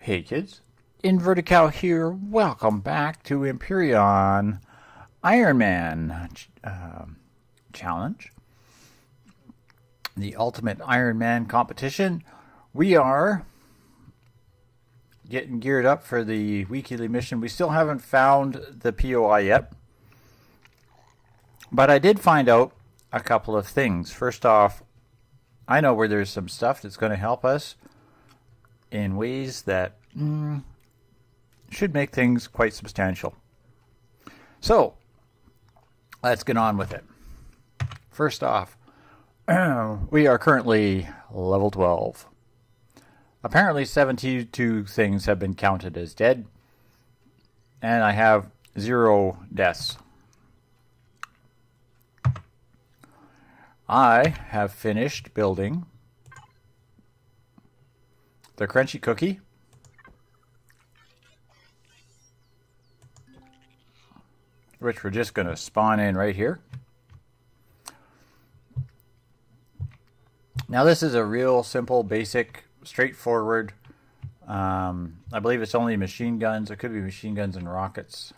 Hey kids, InvertiCow here. Welcome back to Empyrean Ironman Challenge. The ultimate Ironman competition. We are getting geared up for the weekly mission. We still haven't found the POI yet, but I did find out a couple of things. First off, I know where there's some stuff that's going to help us in ways that should make things quite substantial. So, let's get on with it. First off, we are currently level 12. Apparently 72 things have been counted as dead, and I have 0 deaths. I have finished building the crunchy cookie, which we're just going to spawn in right here. Now this is a real simple, basic, straightforward. I believe it's only machine guns. It could be machine guns and rockets.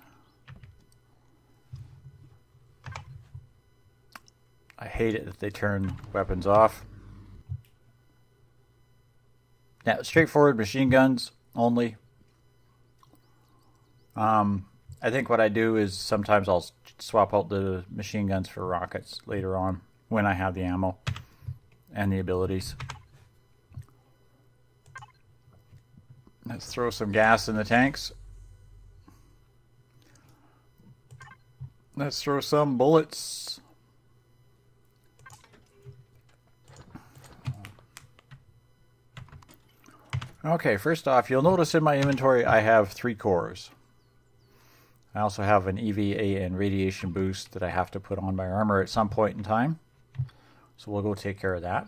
I hate it that they turn weapons off. Now, straightforward machine guns only. I think what I do is sometimes I'll swap out the machine guns for rockets later on when I have the ammo and the abilities. Let's throw some gas in the tanks. Let's throw some bullets. Okay, first off, you'll notice in my inventory I have 3 cores. I also have an EVA and radiation boost that I have to put on my armor at some point in time. So we'll go take care of that.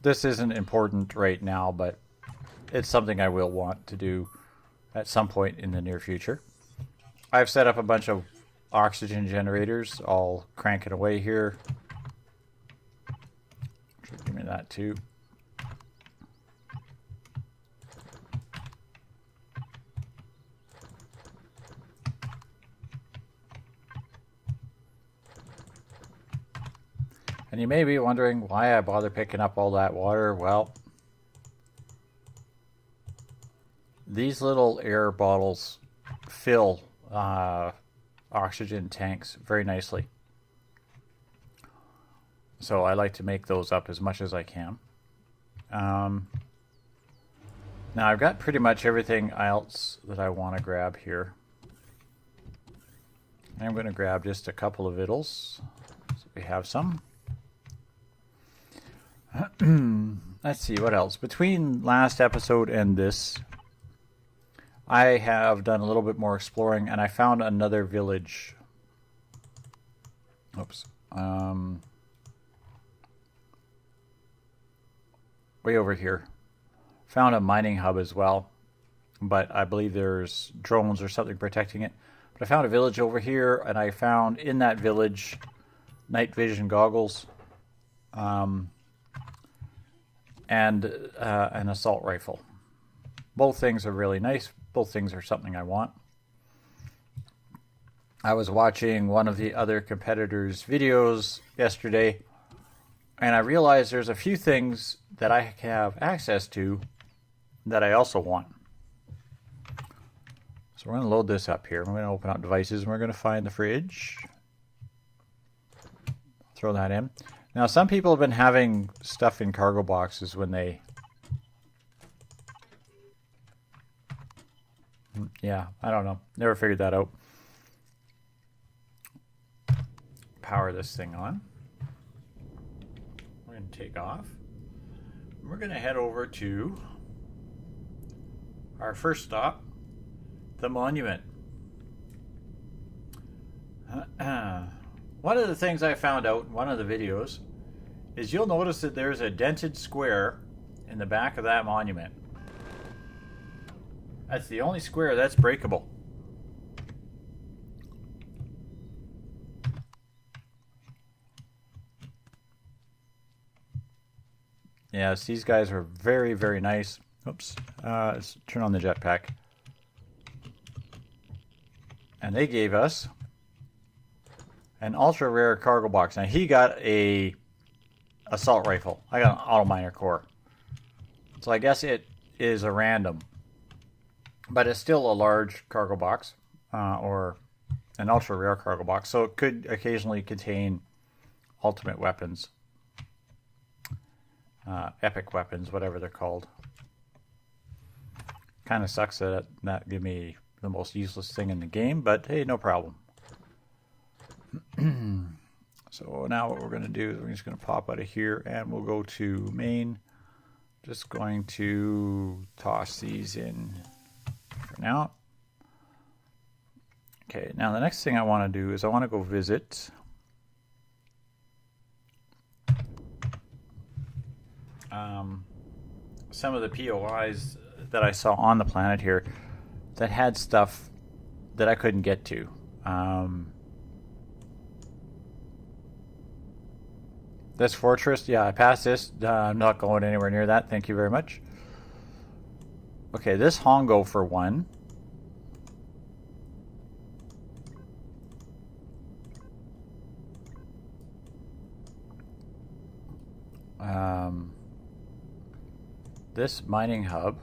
This isn't important right now, but it's something I will want to do at some point in the near future. I've set up a bunch of oxygen generators. I'll crank it away here. Give me that too. And you may be wondering why I bother picking up all that water. Well, these little air bottles fill oxygen tanks very nicely. So I like to make those up as much as I can. Now I've got pretty much everything else that I want to grab here. I'm going to grab just a couple of vittles. So we have some. Let's see, what else? Between last episode and this, I have done a little bit more exploring, and I found another village. Oops. Way over here. Found a mining hub as well, but I believe there's drones or something protecting it. But I found a village over here, and I found in that village night vision goggles and an assault rifle. Both things are really nice. Both things are something I want. I was watching one of the other competitors' videos yesterday, and I realized there's a few things that I have access to that I also want. So we're going to load this up here. We're going to open up devices, and we're going to find the fridge. Throw that in. Now, some people have been having stuff in cargo boxes when they... Yeah, I don't know. Never figured that out. Power this thing on. We're going to take off. We're going to head over to our first stop, the monument. One of the things I found out in one of the videos is you'll notice that there's a dented square in the back of that monument. That's the only square that's breakable. Yes, these guys were very, very nice. Oops. Let's turn on the jetpack. And they gave us an ultra rare cargo box. Now he got a assault rifle. I got an auto miner core. So I guess it is a random. But it's still a large cargo box. Or an ultra rare cargo box. So it could occasionally contain ultimate weapons. Epic weapons, whatever they're called. Kind of sucks that not give me the most useless thing in the game, but hey, no problem. So now what we're going to do is we're just going to pop out of here and we'll go to main. Just going to toss these in for now. Okay, now the next thing I want to do is I want to go visit some of the POIs that I saw on the planet here that had stuff that I couldn't get to. This fortress, yeah, I passed this. I'm not going anywhere near that. Thank you very much. Okay, this Hongo for one. This mining hub.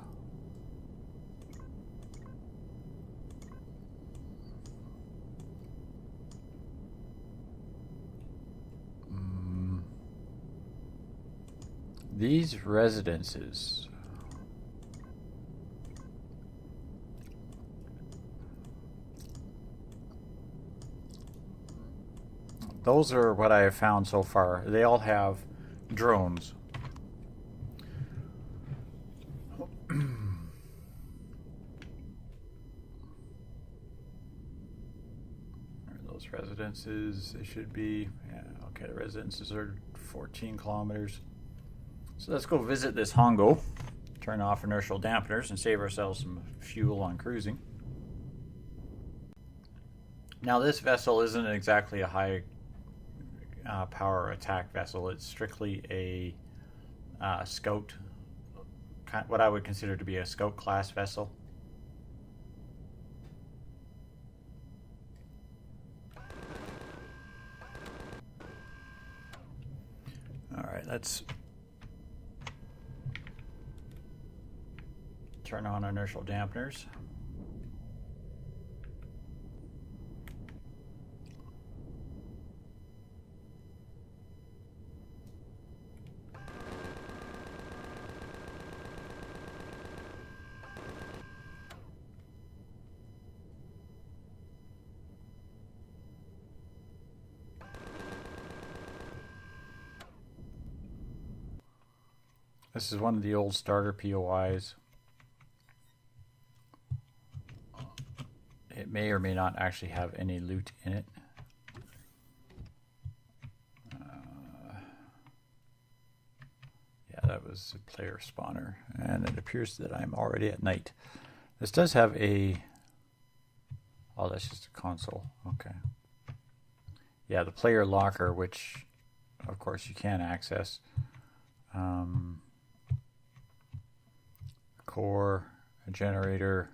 These residences. Those are what I have found so far. They all have drones. Those residences, they should be, yeah, okay, the residences are 14 kilometers. So let's go visit this Hongo, turn off inertial dampeners and save ourselves some fuel on cruising. Now this vessel isn't exactly a high power attack vessel. It's strictly a scout, what I would consider to be a scout class vessel. Alright, let's turn on inertial dampeners. This is one of the old starter POIs. It may or may not actually have any loot in it. Yeah, that was a player spawner, and it appears that I'm already at night. This does have a... Oh, that's just a console. Okay. Yeah, the player locker, which of course you can access. Core, a generator,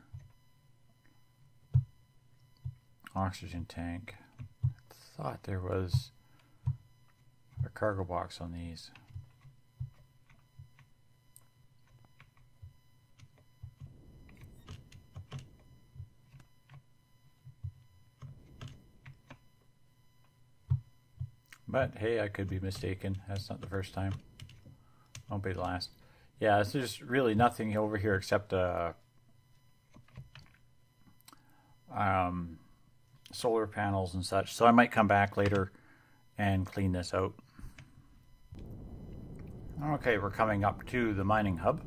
oxygen tank. I thought there was a cargo box on these. But hey, I could be mistaken. That's not the first time. Won't be the last. Yeah, there's really nothing over here except solar panels and such. So I might come back later and clean this out. Okay, we're coming up to the mining hub.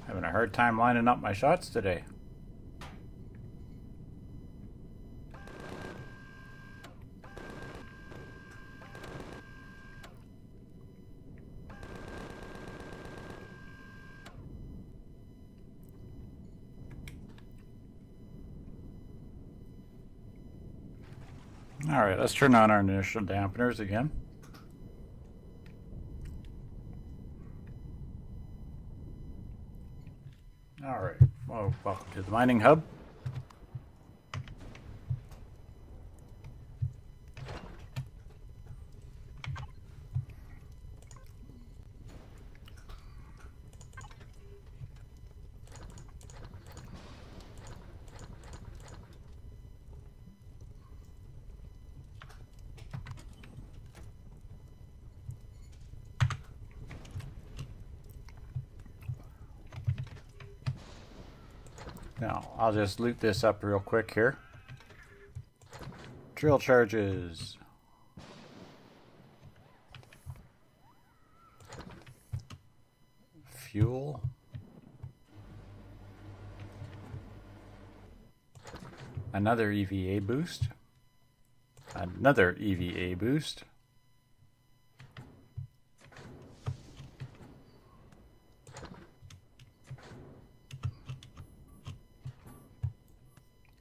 Having a hard time lining up my shots today. Alright, let's turn on our initial dampeners again. Alright, well, welcome to the mining hub. Now, I'll just loot this up real quick here. Drill charges. Fuel. Another EVA boost. Another EVA boost.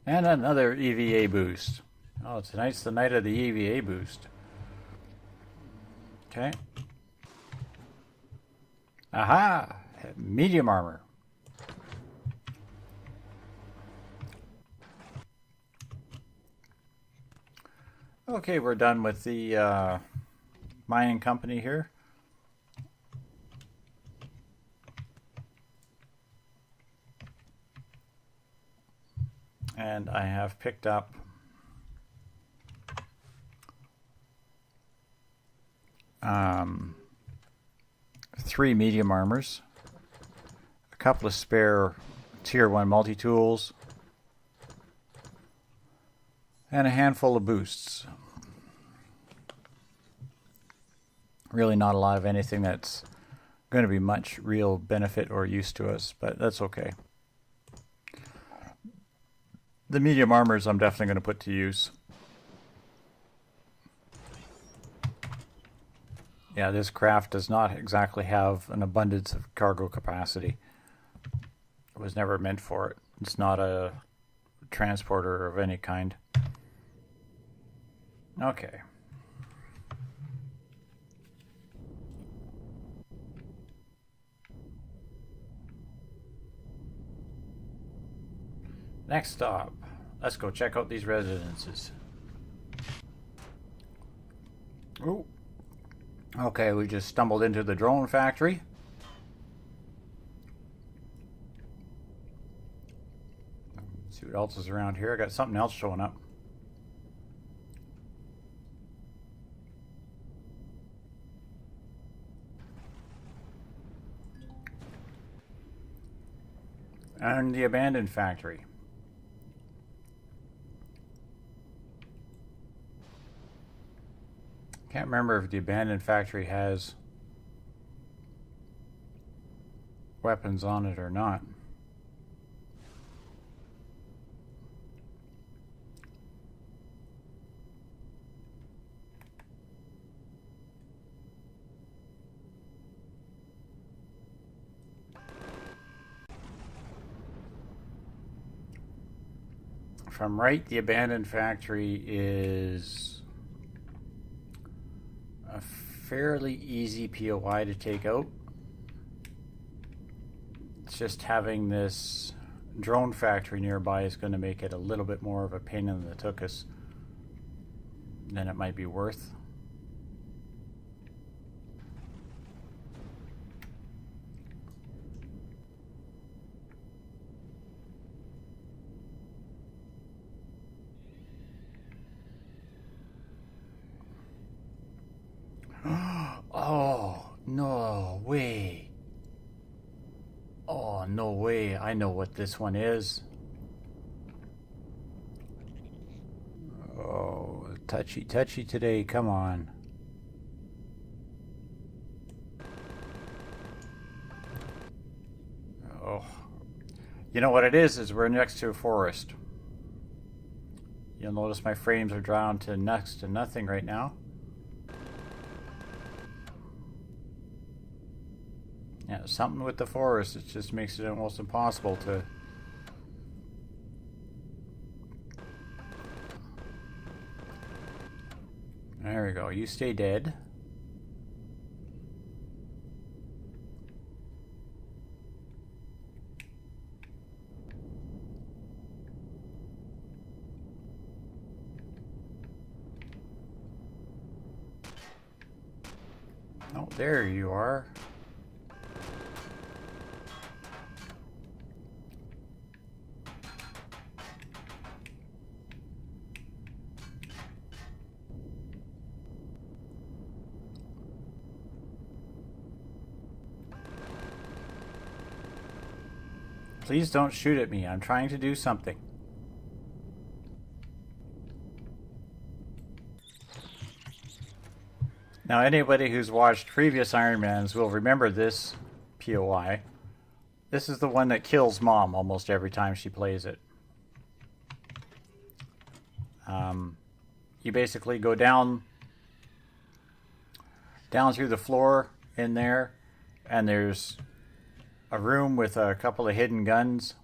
And another EVA boost. Oh, tonight's the night of the EVA boost. Okay. Aha! Medium armor. Okay, we're done with the mining company here. And I have picked up three medium armors, a couple of spare tier 1 multi-tools, and a handful of boosts. Really not a lot of anything that's going to be much real benefit or use to us, but that's okay. The medium armors I'm definitely going to put to use. Yeah, this craft does not exactly have an abundance of cargo capacity. It was never meant for it. It's not a transporter of any kind. Okay. Next stop. Let's go check out these residences. Ooh. Okay, we just stumbled into the drone factory. Let's see what else is around here. I got something else showing up. And the abandoned factory. Can't remember if the abandoned factory has weapons on it or not. If I'm right, the abandoned factory is a fairly easy POI to take out. It's just having this drone factory nearby is going to make it a little bit more of a pain in the tuchus than it might be worth. Oh, no way. Oh, no way. I know what this one is. Oh, touchy today. Come on. Oh. You know what it is we're next to a forest. You'll notice my frames are down to next to nothing right now. Yeah, something with the forest. It just makes it almost impossible to... There we go. You stay dead. Oh, there you are. Please don't shoot at me. I'm trying to do something. Now, anybody who's watched previous Ironmans will remember this POI. This is the one that kills Mom almost every time she plays it. You basically go down through the floor in there, and there's a room with a couple of hidden guns.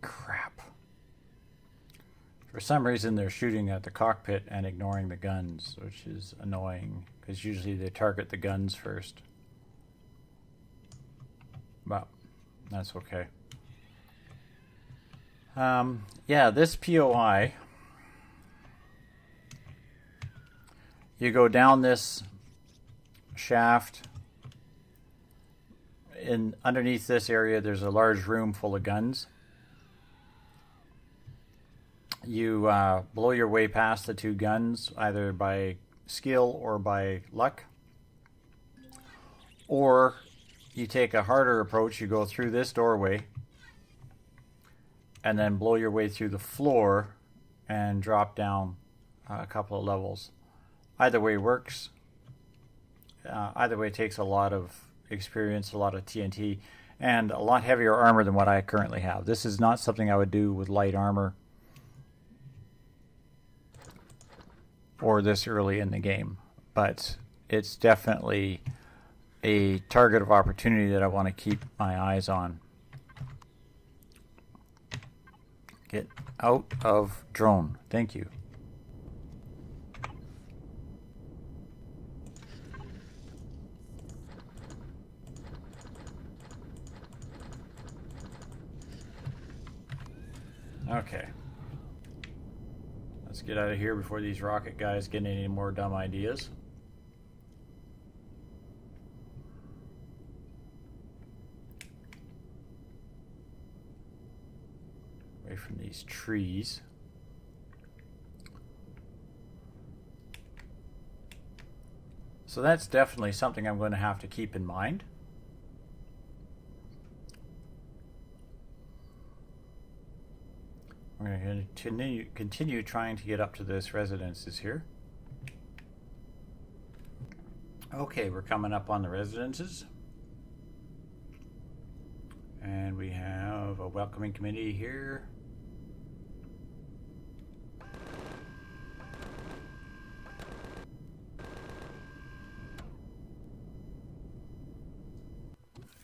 Crap. For some reason they're shooting at the cockpit and ignoring the guns, which is annoying, because usually they target the guns first. But that's okay. Yeah, this POI, you go down this shaft. Underneath this area there's a large room full of guns. You blow your way past the two guns either by skill or by luck, or you take a harder approach. You go through this doorway and then blow your way through the floor and drop down a couple of levels. Either way works. Either way takes a lot of experience, a lot of TNT, and a lot heavier armor than what I currently have. This is not something I would do with light armor or this early in the game, but it's definitely a target of opportunity that I want to keep my eyes on. Get out of drone. Thank you. Okay. Let's get out of here before these rocket guys get any more dumb ideas. Away from these trees. So that's definitely something I'm going to have to keep in mind. We're going to continue trying to get up to this residences here. Okay, we're coming up on the residences. And we have a welcoming committee here.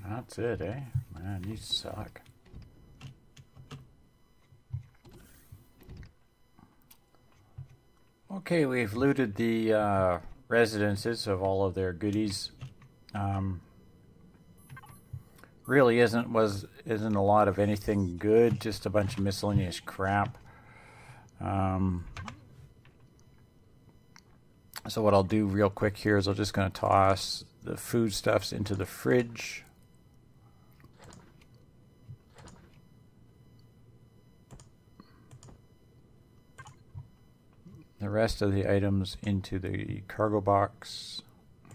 That's it, eh? Man, you suck. Okay, we've looted the residences of all of their goodies. Really isn't a lot of anything good, just a bunch of miscellaneous crap. So what I'll do real quick here is I'm just going to toss the foodstuffs into the fridge. The rest of the items into the cargo box.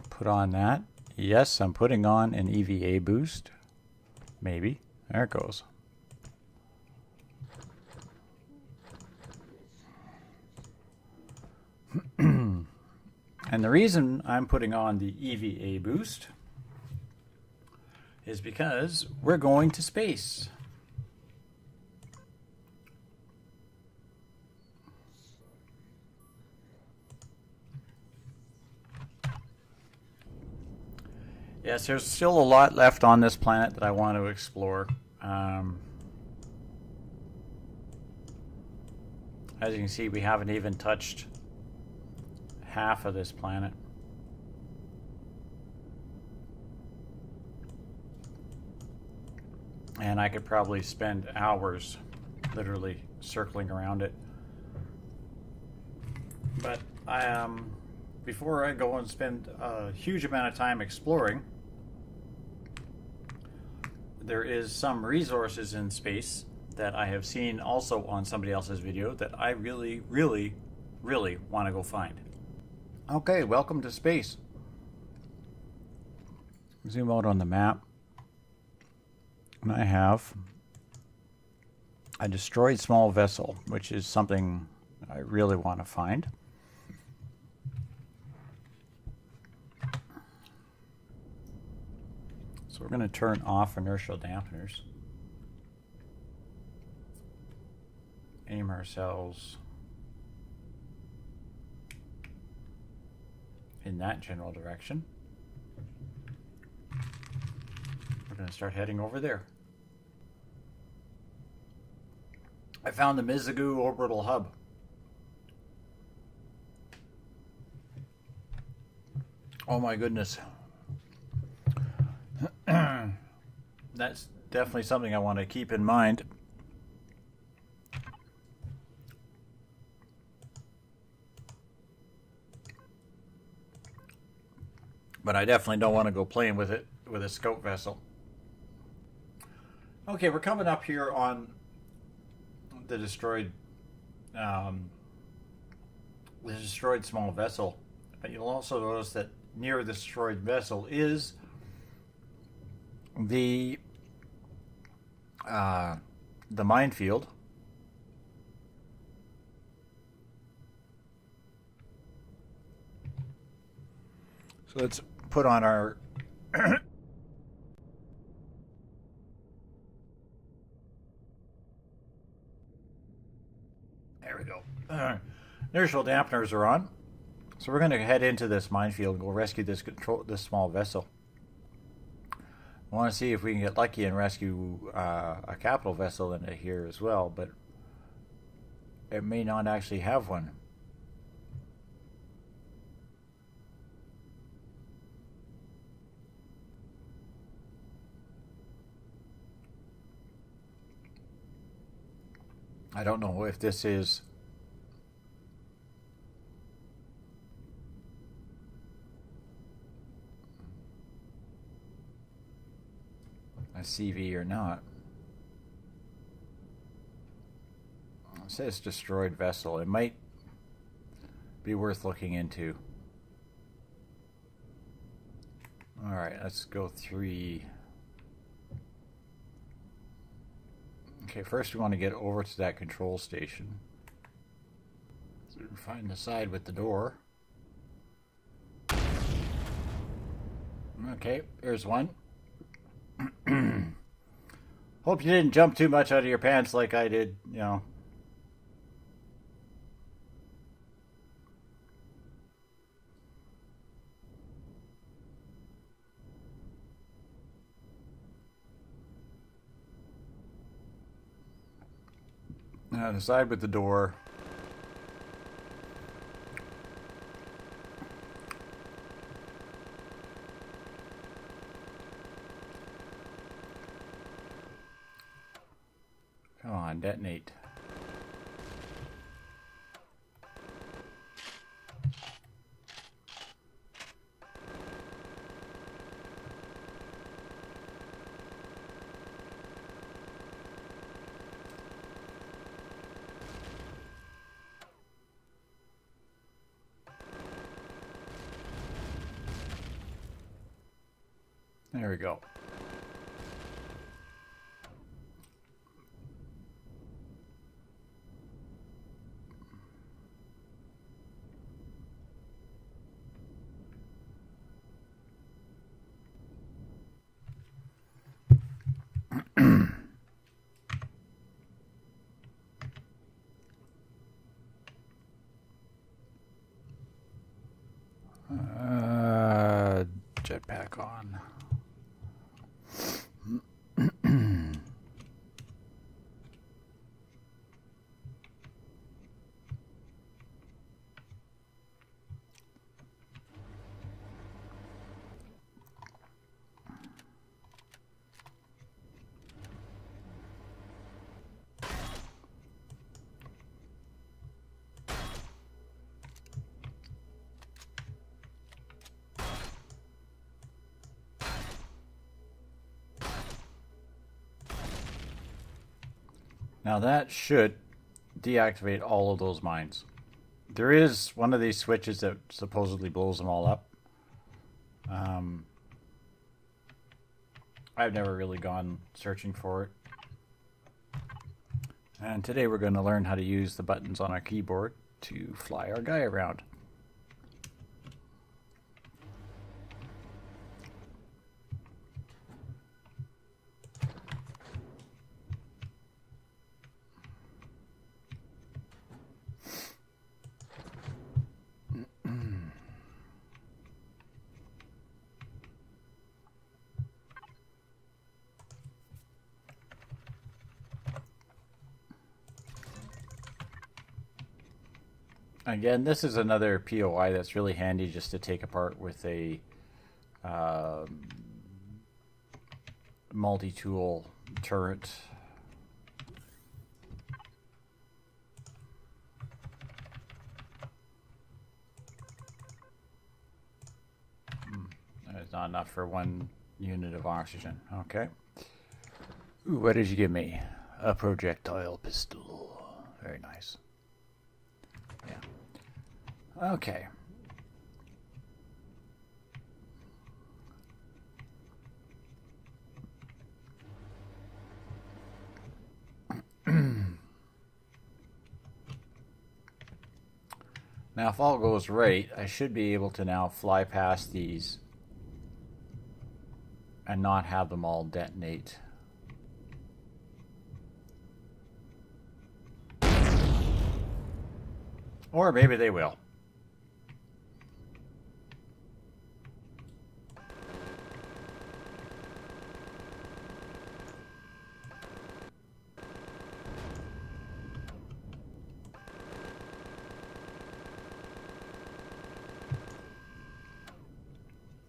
Put on that. Yes, I'm putting on an EVA boost. Maybe. There it goes. And the reason I'm putting on the EVA boost is because we're going to space. Yes, there's still a lot left on this planet that I want to explore. As you can see, we haven't even touched half of this planet. And I could probably spend hours literally circling around it. But before I go and spend a huge amount of time exploring, there is some resources in space that I have seen also on somebody else's video that I really, really, really want to go find. Okay, welcome to space. Zoom out on the map. And I have a destroyed small vessel, which is something I really want to find. So we're going to turn off inertial dampeners. Aim ourselves in that general direction. We're going to start heading over there. I found the Mizugu orbital hub. Oh my goodness. That's definitely something I want to keep in mind. But I definitely don't want to go playing with it with a scout vessel. Okay, we're coming up here on the destroyed small vessel. But you'll also notice that near the destroyed vessel is the minefield. So let's put on our there we go. Inertial dampeners are on. So we're going to head into this minefield and go rescue this small vessel. I want to see if we can get lucky and rescue a capital vessel into here as well, but it may not actually have one. I don't know if this is a CV or not. It says destroyed vessel. It might be worth looking into. Alright, let's go 3. Okay, first we want to get over to that control station. So we can find the side with the door. Okay, here's one. Hope you didn't jump too much out of your pants like I did, you know. Now the side with the door. Come on, detonate. There we go. Jetpack on. Now that should deactivate all of those mines. There is one of these switches that supposedly blows them all up. I've never really gone searching for it. And today we're going to learn how to use the buttons on our keyboard to fly our guy around. Again, this is another POI that's really handy just to take apart with a multi-tool turret. There's not enough for 1 unit of oxygen. Okay. Ooh, what did you give me? A projectile pistol. Very nice. Yeah. Okay. Now, if all goes right, I should be able to now fly past these and not have them all detonate. Or maybe they will.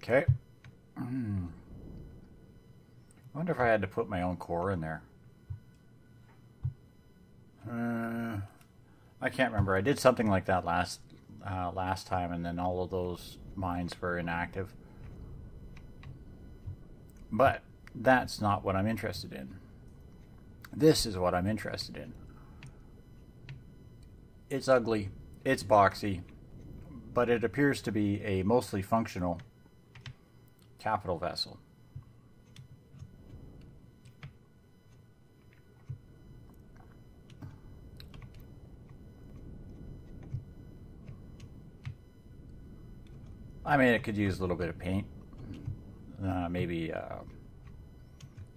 Okay. I wonder if I had to put my own core in there. I can't remember. I did something like that last time, and then all of those mines were inactive. But that's not what I'm interested in. This is what I'm interested in. It's ugly, it's boxy, but it appears to be a mostly functional capital vessel. I mean, it could use a little bit of paint, maybe a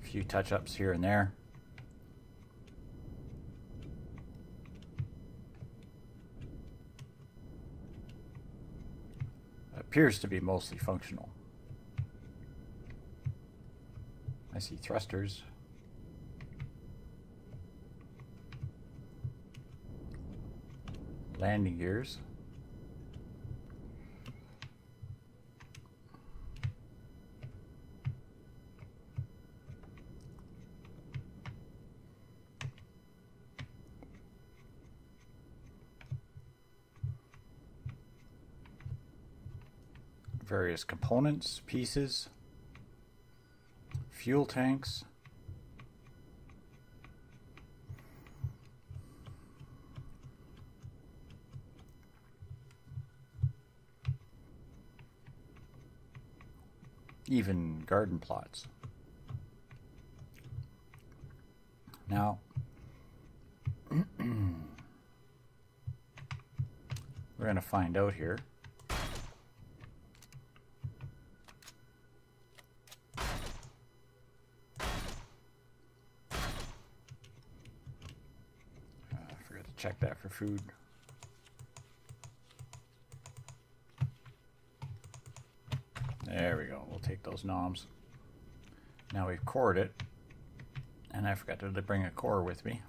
few touch-ups here and there. Appears to be mostly functional. I see thrusters. Landing gears. Various components, pieces, fuel tanks. Even garden plots. Now, we're going to find out here. Check that for food. There we go. We'll take those noms. Now we've cored it, and I forgot to bring a core with me,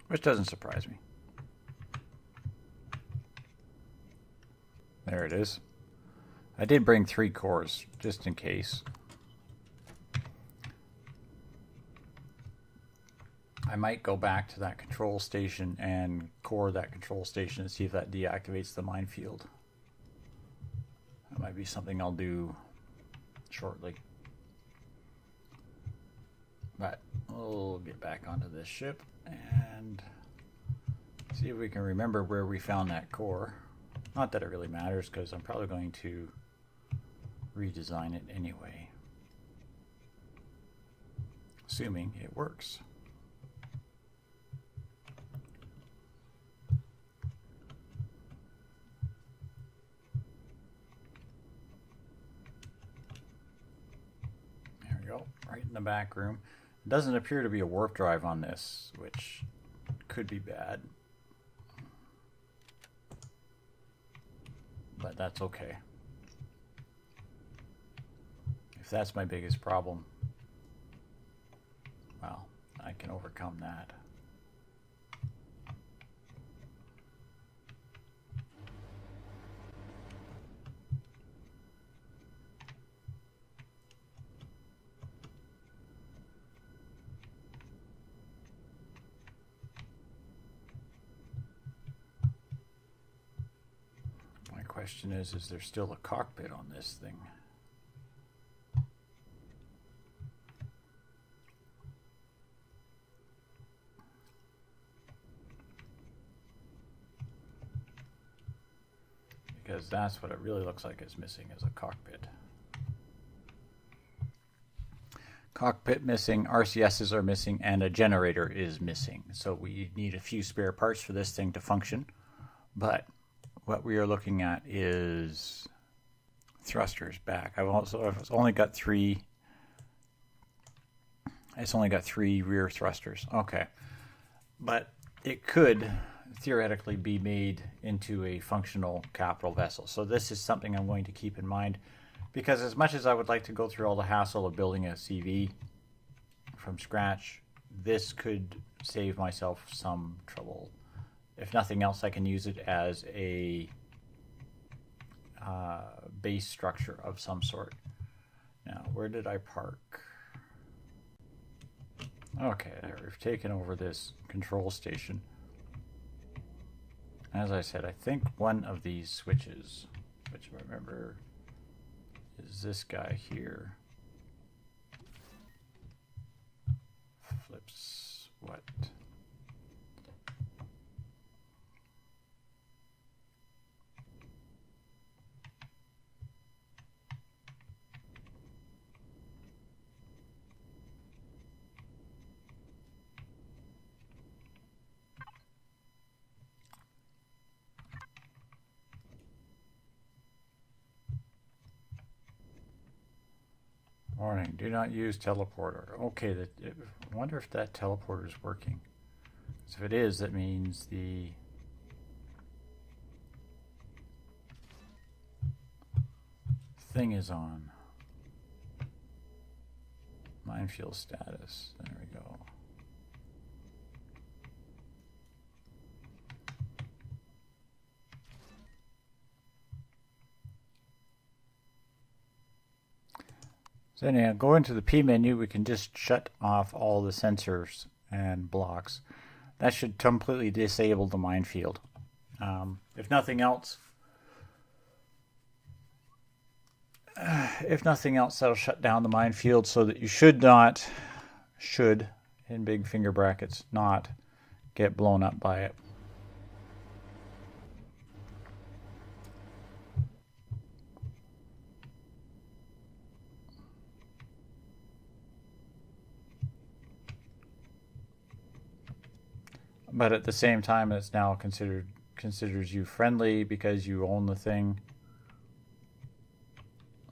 which doesn't surprise me. There it is. I did bring 3 cores just in case. I might go back to that control station and core that control station and see if that deactivates the minefield. That might be something I'll do shortly. But we'll get back onto this ship. and see if we can remember where we found that core. Not that it really matters, because I'm probably going to redesign it anyway, assuming it works. There we go, right in the back room. It doesn't appear to be a warp drive on this, which could be bad, but that's okay. If that's my biggest problem, well, I can overcome that. My question is there still a cockpit on this thing? Because that's what it really looks like is missing, is a cockpit. Cockpit missing, RCSs are missing, and a generator is missing. So we need a few spare parts for this thing to function. But what we are looking at is thrusters back. It's only got three rear thrusters. Okay. But it could theoretically be made into a functional capital vessel. So this is something I'm going to keep in mind, because as much as I would like to go through all the hassle of building a CV from scratch, this could save myself some trouble. If nothing else, I can use it as a base structure of some sort. Now, where did I park? Okay, there, we've taken over this control station. As I said, I think one of these switches, which I remember is this guy here, flips what? Warning, do not use teleporter. Okay, I wonder if that teleporter is working. So if it is, that means the thing is on. Minefield status. There we go. So anyhow, go into the P menu, we can just shut off all the sensors and blocks. That should completely disable the minefield. If nothing else, that'll shut down the minefield so that you should, in big finger brackets, not get blown up by it. But at the same time, it's now considers you friendly because you own the thing.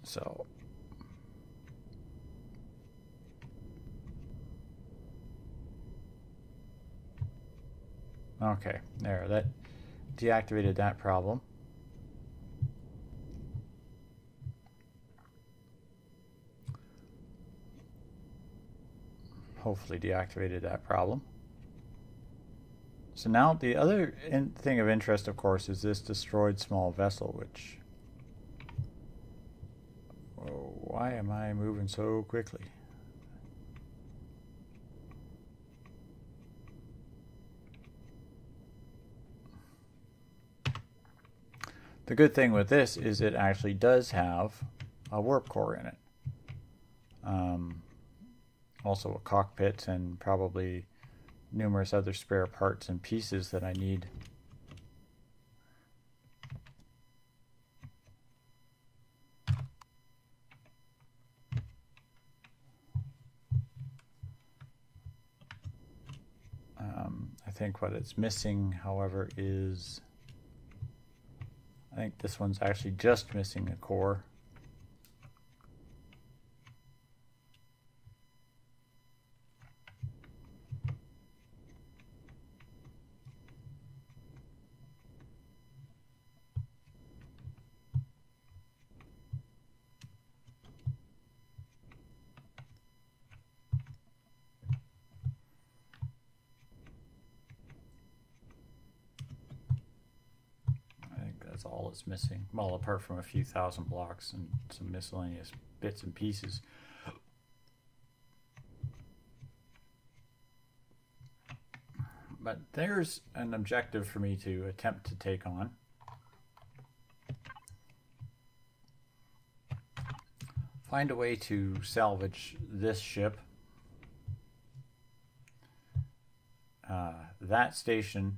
So okay, there, that deactivated that problem. Hopefully deactivated that problem. So now the other thing of interest, of course, is this destroyed small vessel, which... Whoa, why am I moving so quickly? The good thing with this is it actually does have a warp core in it. Also a cockpit and probably numerous other spare parts and pieces that I need. I think what it's missing, however, is I think this one's actually just missing a core. That's all it's missing. Well, apart from a few thousand blocks and some miscellaneous bits and pieces. But there's an objective for me to attempt to take on. Find a way to salvage this ship, that station,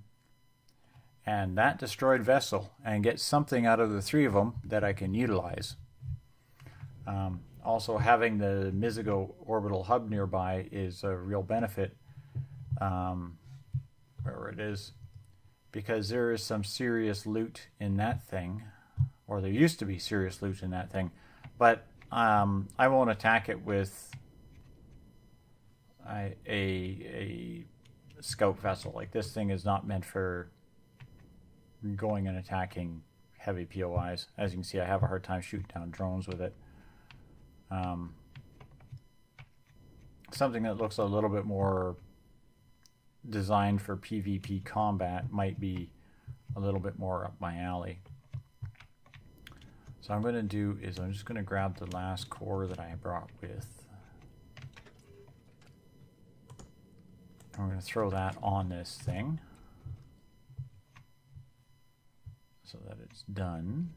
and that destroyed vessel, and get something out of the three of them that I can utilize. Also, having the Mizigo orbital hub nearby is a real benefit, wherever it is, because there is some serious loot in that thing, or there used to be serious loot in that thing, but I won't attack it with a scout vessel. Like, this thing is not meant for going and attacking heavy POIs. As you can see, I have a hard time shooting down drones with it. Something that looks a little bit more designed for PvP combat might be a little bit more up my alley. So what I'm going to do is I'm just going to grab the last core that I brought with. I'm going to throw that on this thing so that it's done.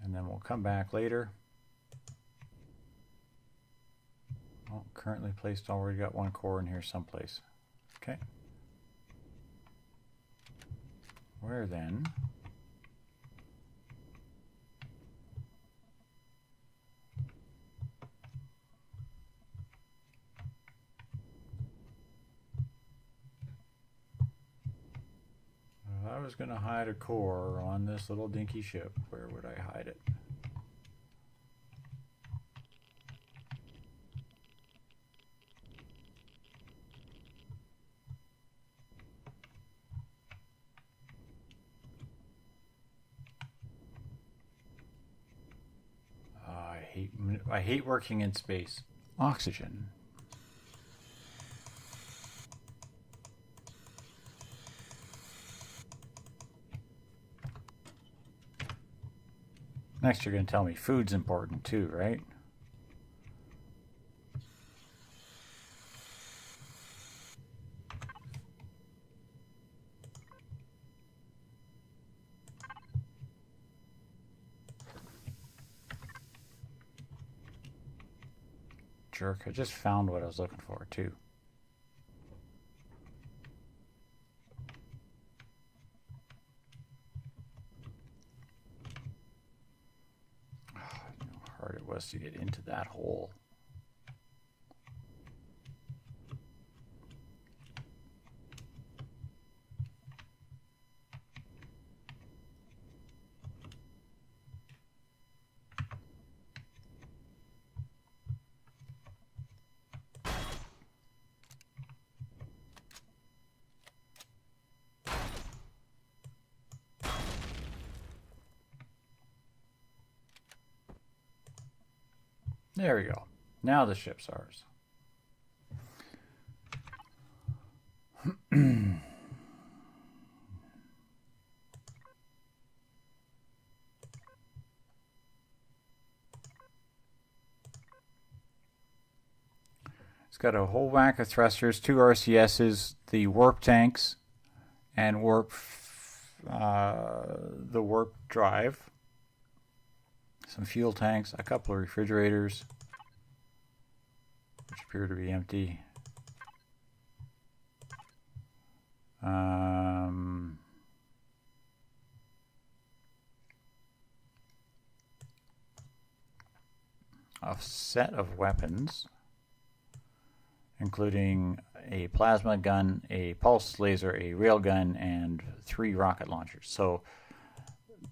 And then we'll come back later. Oh, currently placed, already got one core in here someplace. Okay. Where then? If I was going to hide a core on this little dinky ship, where would I hide it? I hate working in space. Oxygen. Next, you're going to tell me food's important too, right? Jerk, I just found what I was looking for too. Oh, you know how hard it was to get into that hole. There we go. Now the ship's ours. It's got a whole whack of thrusters, 2 RCSs, the warp tanks, and the warp drive. some fuel tanks, a couple of refrigerators, which appear to be empty. A set of weapons, including a plasma gun, a pulse laser, a railgun, and 3 rocket launchers. So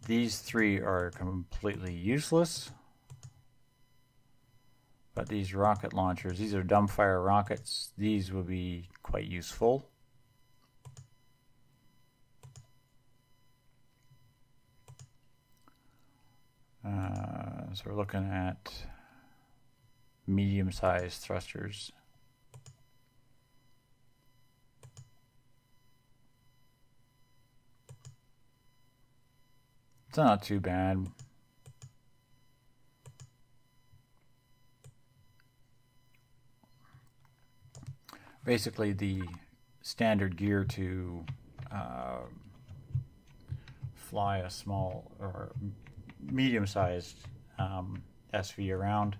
these 3 are completely useless, but these rocket launchers, these are dumbfire rockets, these will be quite useful. So we're looking at medium-sized thrusters. It's not too bad. Basically, the standard gear to fly a small or medium-sized SV around.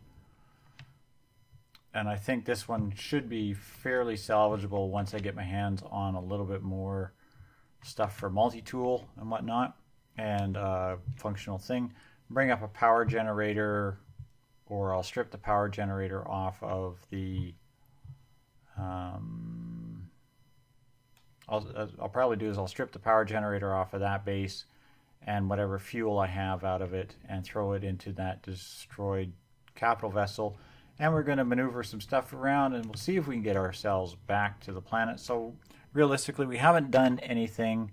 And I think this one should be fairly salvageable once I get my hands on a little bit more stuff for multi-tool and whatnot, and functional thing. Bring up a power generator, or I'll strip the power generator off of the I'll probably do is I'll strip the power generator off of that base and whatever fuel I have out of it and throw it into that destroyed capital vessel. And we're going to maneuver some stuff around and we'll see if we can get ourselves back to the planet. So realistically, we haven't done anything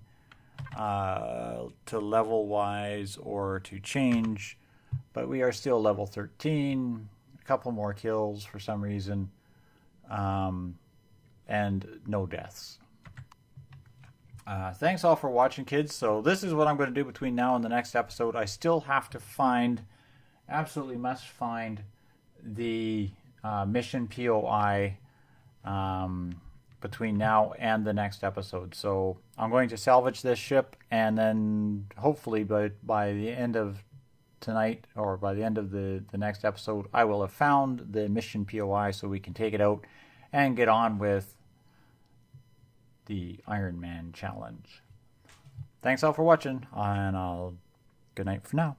to level wise or to change, but we are still level 13, a couple more kills for some reason, and no deaths. Thanks all for watching, kids. So this is what I'm going to do between now and the next episode. I still have to find, absolutely must find, the mission POI between now and the next episode. So I'm going to salvage this ship, and then hopefully by the end of tonight, or by the end of the next episode, I will have found the mission POI so we can take it out and get on with the Ironman challenge. Thanks all for watching, and good night for now.